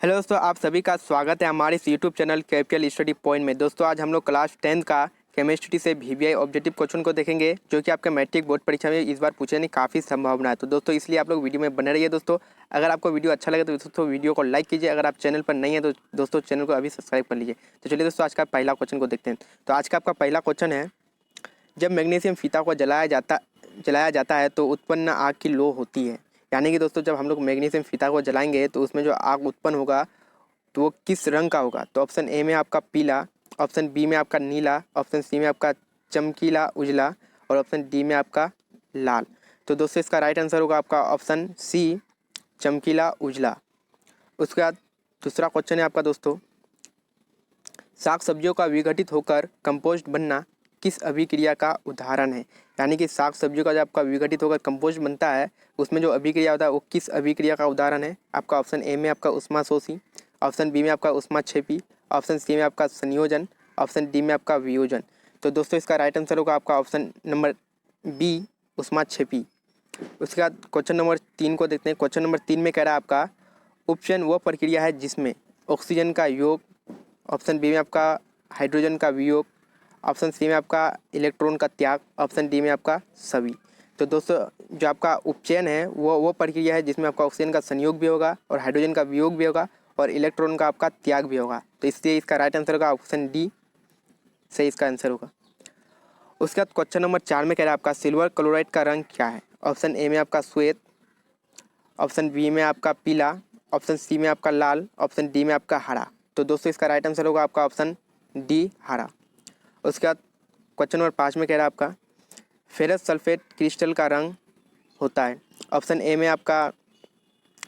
Hello दोस्तों, आप सभी का स्वागत है हमारे इस YouTube channel capital study point में। दोस्तों आज हम लोग क्लास 10 का केमिस्ट्री से वीवीआई ऑब्जेक्टिव क्वेश्चन को देखेंगे, जो कि आपके मैट्रिक बोर्ड परीक्षा में इस बार पूछने की काफ़ी संभावना है। तो दोस्तों इसलिए आप लोग वीडियो में बने रहिए। दोस्तों अगर आपको वीडियो अच्छा लगे तो दोस्तों वीडियो को लाइक कीजिए। अगर आप चैनल पर नहीं है तो दोस्तों चैनल को अभी सब्सक्राइब कर लीजिए। तो चलिए दोस्तों आज का पहला क्वेश्चन को देखते हैं। तो आज का आपका पहला क्वेश्चन है, जब मैग्नीशियम फीता को जलाया जाता है तो उत्पन्न आग की लो होती है। यानी कि दोस्तों जब हम लोग मैग्नीशियम फीता को जलाएंगे तो उसमें जो आग उत्पन्न होगा तो वो किस रंग का होगा। तो ऑप्शन ए में आपका पीला, ऑप्शन बी में आपका नीला, ऑप्शन सी में आपका चमकीला उजला और ऑप्शन डी में आपका लाल। तो दोस्तों इसका राइट आंसर होगा आपका ऑप्शन सी, चमकीला उजला। उसके बाद दूसरा क्वेश्चन है आपका दोस्तों, साग सब्जियों का विघटित होकर कंपोस्ट बनना किस अभिक्रिया का उदाहरण है। यानी कि साग सब्जियों का जब आपका विघटित होकर कंपोस्ट बनता है उसमें जो अभिक्रिया होता है वो किस अभिक्रिया का उदाहरण है। आपका ऑप्शन ए में आपका उष्माशोषी, ऑप्शन बी में आपका उष्माक्षेपी, ऑप्शन सी में आपका संयोजन, ऑप्शन डी में आपका वियोजन। तो दोस्तों इसका राइट आंसर होगा आपका ऑप्शन नंबर बी, उष्माक्षेपी। उसके बाद क्वेश्चन नंबर 3 को देखते हैं। क्वेश्चन नंबर 3 में कह रहा है आपका उपचयन वह प्रक्रिया है जिसमें ऑक्सीजन का योग, ऑप्शन बी में आपका हाइड्रोजन का वियोग, ऑप्शन सी में आपका इलेक्ट्रॉन का त्याग, ऑप्शन डी में आपका सभी। तो दोस्तों जो आपका उपचयन है वो प्रक्रिया है जिसमें आपका ऑक्सीजन का संयोग भी होगा और हाइड्रोजन का वियोग भी होगा और इलेक्ट्रॉन का आपका त्याग भी होगा। तो इसलिए इसका राइट आंसर होगा ऑप्शन डी, सही इसका आंसर होगा। उसके बाद क्वेश्चन नंबर 4 में कह रहा है आपका सिल्वर क्लोराइड का रंग क्या है। ऑप्शन ए में आपका श्वेत, ऑप्शन बी में आपका पीला, ऑप्शन सी में आपका लाल, ऑप्शन डी में आपका हरा। तो दोस्तों इसका राइट आंसर होगा आपका ऑप्शन डी, हरा। उसके बाद क्वेश्चन नंबर 5 में कह रहा है आपका फेरस सल्फेट क्रिस्टल का रंग होता है। ऑप्शन ए में आपका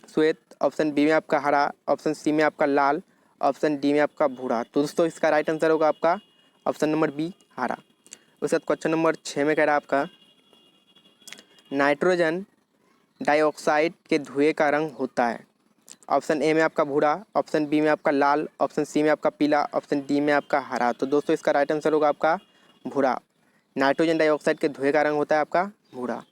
श्वेत, ऑप्शन बी में आपका हरा, ऑप्शन सी में आपका लाल, ऑप्शन डी में आपका भूरा। तो दोस्तों इसका राइट आंसर होगा आपका ऑप्शन नंबर बी, हरा। उसके बाद क्वेश्चन नंबर 6 में कह रहा है आपका नाइट्रोजन डाइऑक्साइड के धुएं का रंग होता है। ऑप्शन ए में आपका भूरा, ऑप्शन बी में आपका लाल, ऑप्शन सी में आपका पीला, ऑप्शन डी में आपका हरा। तो दोस्तों इसका राइट आंसर होगा आपका भूरा। नाइट्रोजन डाइऑक्साइड के धुएं का रंग होता है आपका भूरा।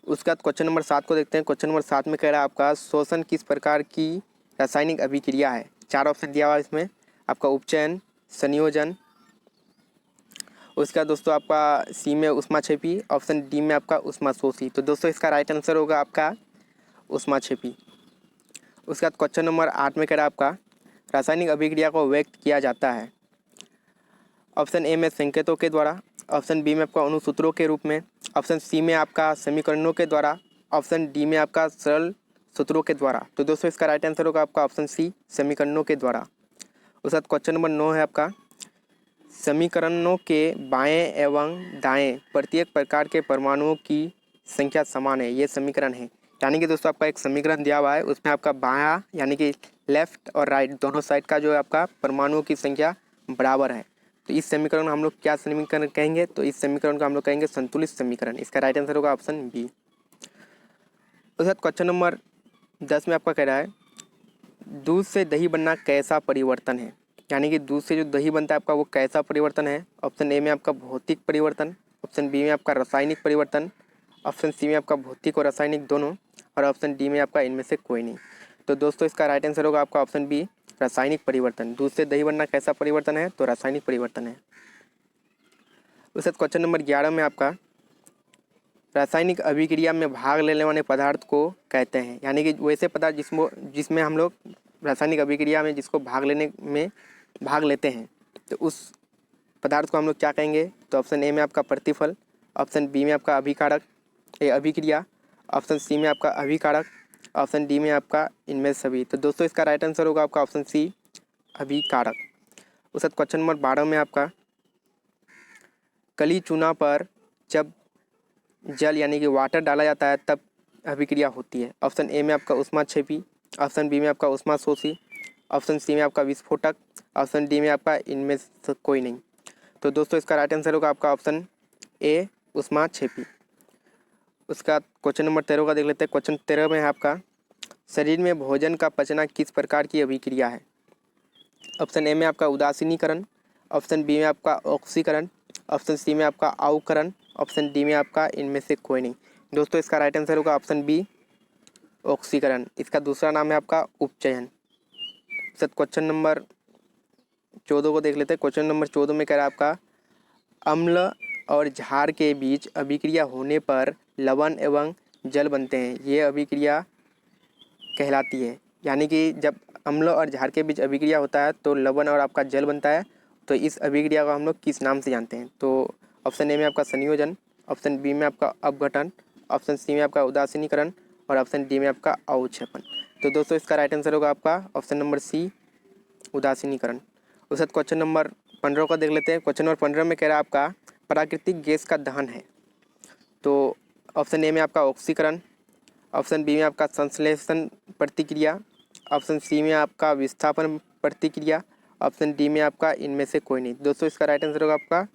उसके बाद क्वेश्चन नंबर 7 को देखते हैं। क्वेश्चन नंबर 7 में कह रहा है आपका शोषण किस प्रकार की रासायनिक अभिक्रिया है। 4 ऑप्शन दिया हुआ है इसमें, आपका उपचयन, संयोजन, उसका दोस्तों आपका सी में उष्माक्षेपी, ऑप्शन डी में आपका उष्माशोषी। तो दोस्तों इसका राइट आंसर होगा आपका उष्माक्षेपी। उसके बाद क्वेश्चन नंबर 8 में कह रहा है आपका रासायनिक अभिक्रिया को व्यक्त किया जाता है। ऑप्शन ए में संकेतों के द्वारा, ऑप्शन बी में आपका अणुसूत्रों के रूप में, ऑप्शन सी में आपका समीकरणों के द्वारा, ऑप्शन डी में आपका सरल सूत्रों के द्वारा। तो दोस्तों इसका राइट आंसर होगा आपका ऑप्शन सी, समीकरणों के द्वारा। उसके बाद क्वेश्चन नंबर 9 है आपका समीकरणों के बाएं एवं दाएं प्रत्येक प्रकार के परमाणुओं की संख्या समान है, ये समीकरण है। यानी कि दोस्तों आपका एक समीकरण दिया हुआ है, उसमें आपका बायां यानी कि लेफ्ट और राइट दोनों साइड का जो है आपका परमाणुओं की संख्या बराबर है। तो इस समीकरण को हम लोग क्या समीकरण कहेंगे, तो इस समीकरण को हम लोग कहेंगे संतुलित समीकरण। इसका राइट आंसर होगा ऑप्शन बी। उसके बाद क्वेश्चन नंबर 10 में आपका कह रहा है दूध से दही बनना कैसा परिवर्तन है। यानी कि दूध से जो दही बनता है आपका वो कैसा परिवर्तन है। ऑप्शन ए में आपका भौतिक परिवर्तन, ऑप्शन बी में आपका रासायनिक परिवर्तन, ऑप्शन सी में आपका भौतिक और रासायनिक दोनों, और ऑप्शन डी में आपका इनमें से कोई नहीं। तो दोस्तों इसका राइट आंसर होगा आपका ऑप्शन बी, रासायनिक परिवर्तन। दूध से दही बनना कैसा परिवर्तन है, तो रासायनिक परिवर्तन है। उसके बाद क्वेश्चन नंबर 11 में आपका रासायनिक अभिक्रिया में भाग लेने वाले पदार्थ को कहते हैं। यानी कि वैसे पदार्थ जिसमें हम लोग रासायनिक अभिक्रिया में जिसको भाग लेते हैं तो उस पदार्थ को हम लोग क्या कहेंगे। तो ऑप्शन ए में आपका प्रतिफल, ऑप्शन बी में आपका अभिक्रिया, ऑप्शन सी में आपका अभिकारक, ऑप्शन डी में आपका इनमें सभी। तो दोस्तों इसका राइट आंसर होगा आपका ऑप्शन सी, अभिकारक। उसके बाद क्वेश्चन नंबर 12 में आपका कली चूना पर जब जल यानी कि वाटर डाला जाता है तब अभिक्रिया होती है। ऑप्शन ए में आपका उष्माक्षेपी, ऑप्शन बी में आपका उष्माशोषी, ऑप्शन सी में आपका विस्फोटक, ऑप्शन डी में आपका इनमें से कोई नहीं। तो दोस्तों इसका राइट आंसर होगा आपका ऑप्शन ए, उष्माक्षेपी। उसका क्वेश्चन नंबर 13 का देख लेते हैं। क्वेश्चन 13 में है आपका शरीर में भोजन का पचना किस प्रकार की अभिक्रिया है। ऑप्शन ए में आपका उदासीनीकरण, ऑप्शन बी में आपका ऑक्सीकरण, ऑप्शन सी में आपका आउकरण, ऑप्शन डी में आपका इनमें से कोई नहीं। दोस्तों इसका राइट आंसर होगा ऑप्शन बी, ऑक्सीकरण। इसका दूसरा नाम है आपका उपचयन। उसके बाद क्वेश्चन नंबर 14 को देख लेते हैं। क्वेश्चन नंबर 14 में कह रहा है आपका अम्ल और क्षार के बीच अभिक्रिया होने पर लवण एवं जल बनते हैं, ये अभिक्रिया कहलाती है। यानी कि जब अम्ल और क्षार के बीच अभिक्रिया होता है तो लवण और आपका जल बनता है, तो इस अभिक्रिया को हम लोग किस नाम से जानते हैं? तो ऑप्शन ए में आपका संयोजन, ऑप्शन बी में आपका अपघटन, ऑप्शन सी में आपका उदासीनीकरण और ऑप्शन डी में आपका अवक्षेपण। तो दोस्तों इसका राइट आंसर होगा आपका ऑप्शन नंबर सी, उदासीनीकरण। उसके बाद क्वेश्चन नंबर 15 का देख लेते हैं। क्वेश्चन नंबर 15 में कह रहा है आपका प्राकृतिक गैस का दहन है। तो ऑप्शन ए में आपका ऑक्सीकरण, ऑप्शन बी में आपका संश्लेषण प्रतिक्रिया, ऑप्शन सी में आपका विस्थापन प्रतिक्रिया, ऑप्शन डी में आपका इनमें से कोई नहीं। दोस्तों इसका राइट आंसर होगा आपका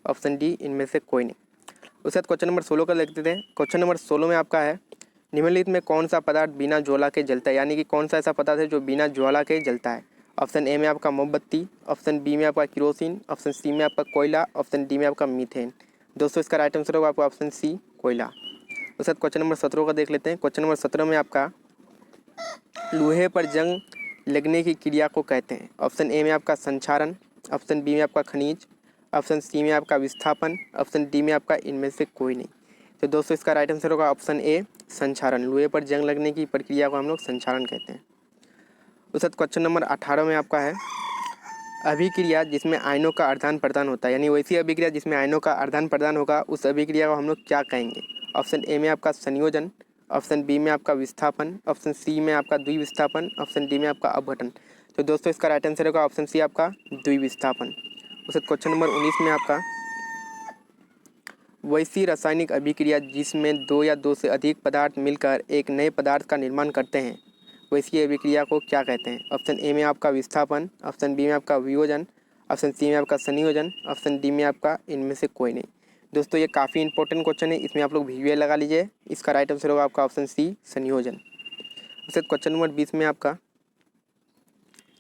ऑप्शन डी, इनमें से कोई नहीं। उसके बाद क्वेश्चन नंबर 16 का देख लेते हैं। क्वेश्चन नंबर 16 में आपका है निम्नलिखित में कौन सा पदार्थ बिना ज्वाला के जलता है, यानी कि कौन सा ऐसा पदार्थ है जो बिना ज्वाला के जलता है? ऑप्शन ए में आपका मोमबत्ती, ऑप्शन बी में आपका केरोसिन, ऑप्शन सी में आपका कोयला, ऑप्शन डी में आपका मीथेन। दोस्तों इसका राइट आंसर होगा आपका ऑप्शन सी, कोयला। उसके बाद क्वेश्चन नंबर 17 का देख लेते हैं। क्वेश्चन नंबर 17 में आपका लोहे पर जंग लगने की क्रिया को कहते हैं। ऑप्शन ए में आपका संक्षारण, ऑप्शन बी में आपका खनिज, ऑप्शन सी में आपका विस्थापन, ऑप्शन डी में आपका इनमें से कोई नहीं। तो दोस्तों इसका राइट आंसर होगा ऑप्शन ए, संक्षारण। लोहे पर जंग लगने की प्रक्रिया को हम लोग संक्षारण कहते हैं। उसके बाद क्वेश्चन नंबर 18 में आपका है अभिक्रिया जिसमें आयनों का आदान प्रदान होता है, यानी वैसी अभिक्रिया जिसमें आयनों का आदान प्रदान होगा उस अभिक्रिया को हम लोग क्या कहेंगे? ऑप्शन ए में आपका संयोजन, ऑप्शन बी में आपका विस्थापन, ऑप्शन सी में आपका द्विविस्थापन, ऑप्शन डी में आपका अपघटन। तो दोस्तों इसका राइट आंसर होगा ऑप्शन सी, आपका द्विविस्थापन। उसके बाद क्वेश्चन नंबर 19 में आपका वैसी रासायनिक अभिक्रिया जिसमें दो या दो से अधिक पदार्थ मिलकर एक नए पदार्थ का निर्माण करते हैं, वैसी अभिक्रिया को क्या कहते हैं? ऑप्शन ए में आपका विस्थापन, ऑप्शन बी में आपका वियोजन, ऑप्शन सी में आपका संयोजन, ऑप्शन डी में आपका इनमें से कोई नहीं। दोस्तों ये काफ़ी इंपॉर्टेंट क्वेश्चन है, इसमें आप लोग वीवीआई लगा लीजिए। इसका राइट आंसर होगा आपका ऑप्शन सी, संयोजन। उसके बाद क्वेश्चन नंबर 20 में आपका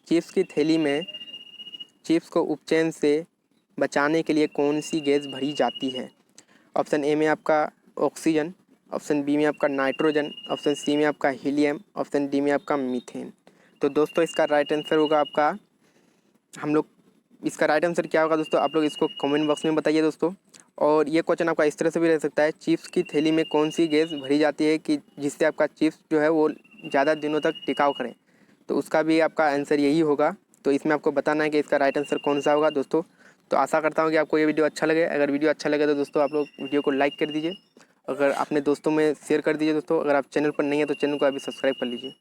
चिप्स की थैली में चिप्स को उपचयन से बचाने के लिए कौन सी गैस भरी जाती है? ऑप्शन ए में आपका ऑक्सीजन, ऑप्शन बी में आपका नाइट्रोजन, ऑप्शन सी में आपका हीलियम, ऑप्शन डी में आपका मीथेन। तो दोस्तों इसका राइट आंसर होगा आपका इसका राइट आंसर क्या होगा दोस्तों, आप लोग इसको कमेंट बॉक्स में बताइए दोस्तों। और ये क्वेश्चन आपका इस तरह से भी रह सकता है, चिप्स की थैली में कौन सी गैस भरी जाती है कि जिससे आपका चिप्स जो है वो ज़्यादा दिनों तक टिकाव करें? तो उसका भी आपका आंसर यही होगा। तो इसमें आपको बताना है कि इसका राइट आंसर कौन सा होगा दोस्तों। तो आशा करता हूँ कि आपको ये वीडियो अच्छा लगे। अगर वीडियो अच्छा लगे तो दोस्तों आप लोग वीडियो को लाइक कर दीजिए, अगर अपने दोस्तों में शेयर कर दीजिए दोस्तों। अगर आप चैनल पर नहीं है तो चैनल को अभी सब्सक्राइब कर लीजिए।